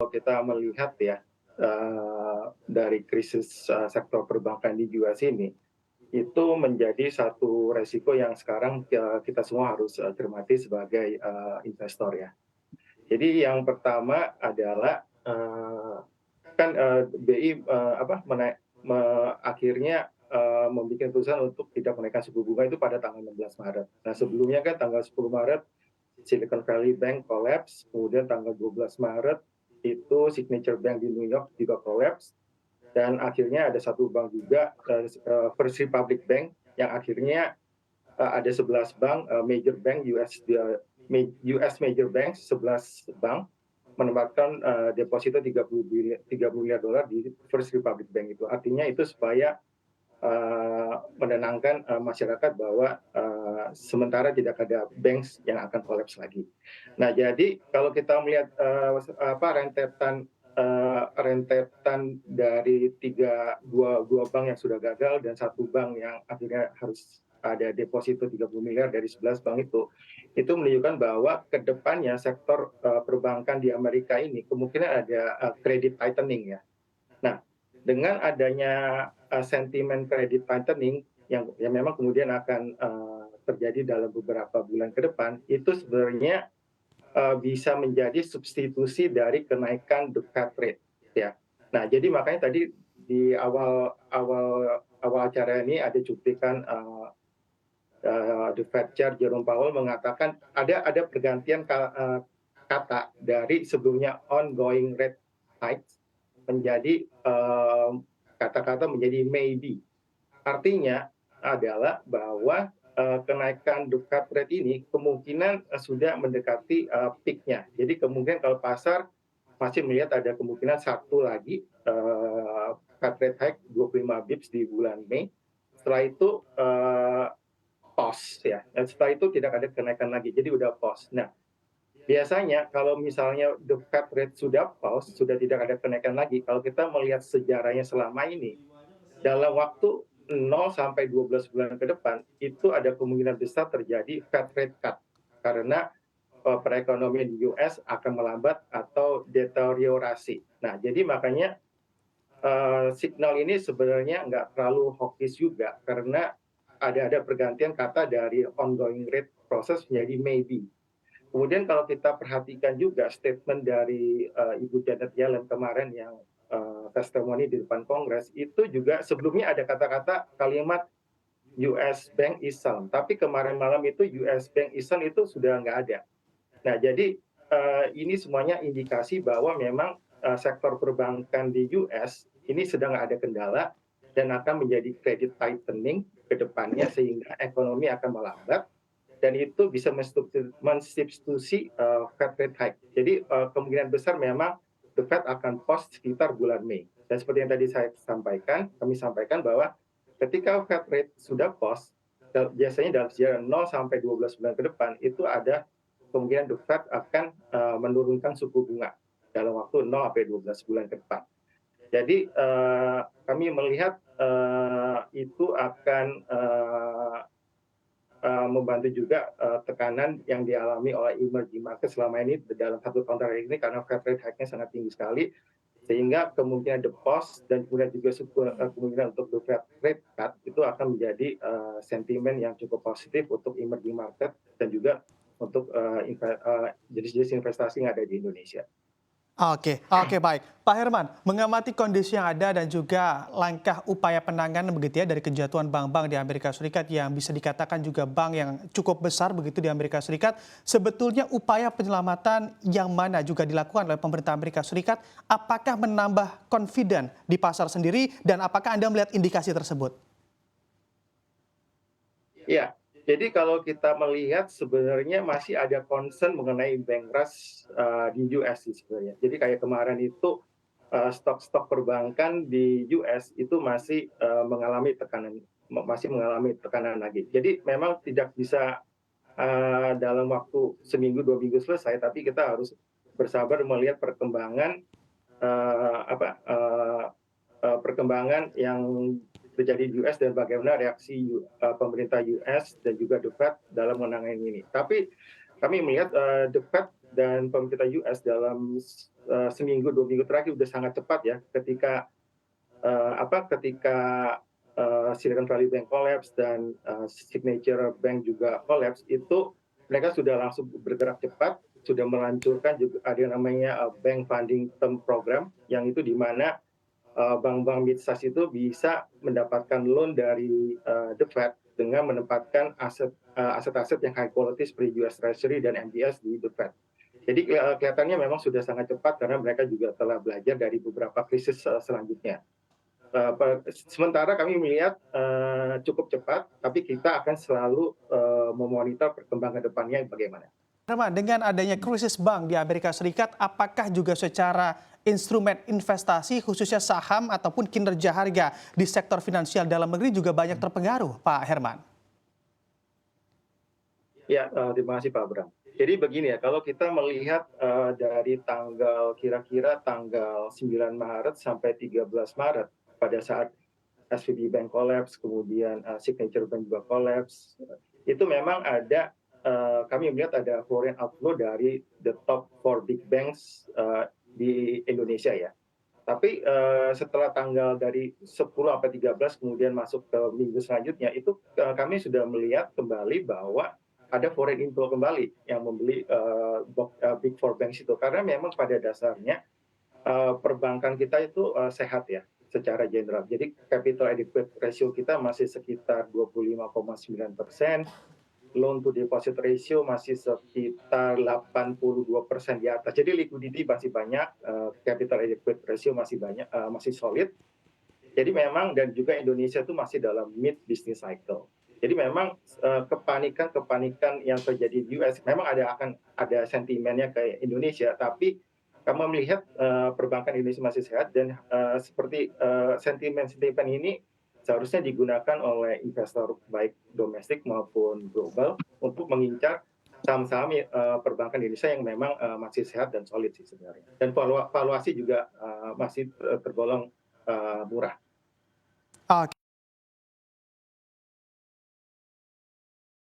Kita melihat ya, dari krisis, sektor perbankan di US ini, itu menjadi satu resiko yang sekarang, kita semua harus, cermati sebagai, investor ya. Jadi yang pertama adalah, kan, BI, akhirnya, membuat keputusan untuk tidak menaikkan suku bunga itu pada tanggal 16 Maret. Nah, sebelumnya kan tanggal 10 Maret Silicon Valley Bank collapse, kemudian tanggal 12 Maret itu Signature Bank di New York juga collapse, dan akhirnya ada satu bank juga, First Republic Bank yang akhirnya, ada 11 bank, major bank US major bank, 11 bank menempatkan, deposito 30 miliar dolar di First Republic Bank itu. Artinya itu supaya menenangkan masyarakat bahwa sementara tidak ada banks yang akan kolaps lagi. Nah, jadi kalau kita melihat rentetan dari dua bank yang sudah gagal dan satu bank yang akhirnya harus ada deposito 30 miliar dari 11 bank itu menunjukkan bahwa ke depannya sektor perbankan di Amerika ini kemungkinan ada credit tightening ya. Nah, dengan adanya sentimen credit tightening yang memang kemudian akan terjadi dalam beberapa bulan ke depan, itu sebenarnya bisa menjadi substitusi dari kenaikan the Fed rate ya. Nah, jadi makanya tadi di awal awal awal acara ini ada cuplikan the Fed Chair Jerome Powell mengatakan ada pergantian kata dari sebelumnya ongoing rate hikes menjadi kata-kata menjadi maybe. Artinya adalah bahwa kenaikan the Fed rate ini kemungkinan sudah mendekati peak-nya. Jadi kemungkinan kalau pasar masih melihat ada kemungkinan satu lagi Fed rate hike 25 bips di bulan Mei. Setelah itu pause ya. Dan setelah itu tidak ada kenaikan lagi. Jadi udah pause. Nah, biasanya kalau misalnya the Fed rate sudah pause, sudah tidak ada kenaikan lagi, kalau kita melihat sejarahnya selama ini, dalam waktu 0 sampai 12 bulan ke depan, itu ada kemungkinan besar terjadi Fed rate cut. Karena perekonomian di US akan melambat atau deteriorasi. Nah, jadi makanya signal ini sebenarnya nggak terlalu hawkish juga, karena ada pergantian kata dari ongoing rate process menjadi maybe. Kemudian kalau kita perhatikan juga statement dari Ibu Janet Yellen kemarin yang testimoni di depan Kongres, itu juga sebelumnya ada kata-kata kalimat US Bank is sound, tapi kemarin malam itu US Bank is sound itu sudah nggak ada. Nah, jadi ini semuanya indikasi bahwa memang sektor perbankan di US ini sedang ada kendala dan akan menjadi credit tightening ke depannya sehingga ekonomi akan melambat dan itu bisa mensubstitusi Fed rate hike. Jadi kemungkinan besar memang the Fed akan pause sekitar bulan Mei. Dan seperti yang tadi kami sampaikan bahwa ketika Fed rate sudah pause, biasanya dalam sejarah 0 sampai 12 bulan ke depan itu ada kemungkinan the Fed akan menurunkan suku bunga dalam waktu 0 sampai 12 bulan ke depan. Jadi kami melihat itu akan membantu juga tekanan yang dialami oleh emerging market selama ini dalam satu tahun terakhir ini karena Fed rate hike-nya sangat tinggi sekali, sehingga kemungkinan the pause dan kemudian juga kemungkinan untuk the Fed rate cut itu akan menjadi sentimen yang cukup positif untuk emerging market dan juga untuk jenis-jenis investasi yang ada di Indonesia. Oke, oke, baik. Pak Herman, mengamati kondisi yang ada dan juga langkah upaya penanganan begitu ya dari kejatuhan bank-bank di Amerika Serikat yang bisa dikatakan juga bank yang cukup besar begitu di Amerika Serikat, sebetulnya upaya penyelamatan yang mana juga dilakukan oleh pemerintah Amerika Serikat, apakah menambah confident di pasar sendiri dan apakah Anda melihat indikasi tersebut? Ya, jadi kalau kita melihat sebenarnya masih ada concern mengenai bank rush di US sih sebenarnya. Jadi kayak kemarin itu stok-stok perbankan di US itu masih mengalami tekanan lagi. Jadi memang tidak bisa dalam waktu seminggu 2 minggu selesai, tapi kita harus bersabar melihat perkembangan perkembangan yang terjadi di US dan bagaimana reaksi pemerintah US dan juga The Fed dalam menangani ini. Tapi kami melihat The Fed dan pemerintah US dalam seminggu 2 minggu terakhir sudah sangat cepat ya ketika Silicon Valley Bank collapse dan Signature Bank juga collapse, itu mereka sudah langsung bergerak cepat, sudah meluncurkan juga ada yang namanya Bank Funding Term Program, yang itu di mana bank-bank mid-size itu bisa mendapatkan loan dari the Fed dengan menempatkan aset-aset yang high quality seperti US Treasury dan MBS di the Fed. Jadi kelihatannya memang sudah sangat cepat karena mereka juga telah belajar dari beberapa krisis selanjutnya. Sementara kami melihat cukup cepat, tapi kita akan selalu memonitor perkembangan depannya bagaimana. Herman, dengan adanya krisis bank di Amerika Serikat, apakah juga secara instrumen investasi khususnya saham ataupun kinerja harga di sektor finansial dalam negeri juga banyak terpengaruh, Pak Herman? Ya, terima kasih Pak Bram. Jadi begini ya, kalau kita melihat dari kira-kira tanggal 9 Maret sampai 13 Maret pada saat SVB Bank collapse, kemudian Signature Bank juga collapse, itu memang ada kami melihat ada foreign outflow dari the top 4 big banks di Indonesia ya. Tapi setelah tanggal dari 10 sampai 13 kemudian masuk ke minggu selanjutnya, itu kami sudah melihat kembali bahwa ada foreign inflow kembali yang membeli big four banks itu, karena memang pada dasarnya perbankan kita itu sehat ya secara general. Jadi capital adequate ratio kita masih sekitar 25,9%, loan to deposit ratio masih sekitar 82% di atas. Jadi liquidity masih banyak, capital adequate ratio masih banyak, masih solid. Jadi memang, dan juga Indonesia itu masih dalam mid business cycle. Jadi memang kepanikan yang terjadi di US memang akan ada sentimennya ke Indonesia, tapi kami melihat perbankan Indonesia masih sehat, dan seperti sentimen-sentimen ini seharusnya digunakan oleh investor baik domestik maupun global untuk mengincar saham-saham perbankan Indonesia yang memang masih sehat dan solid sih sebenarnya. Dan valuasi juga masih tergolong murah.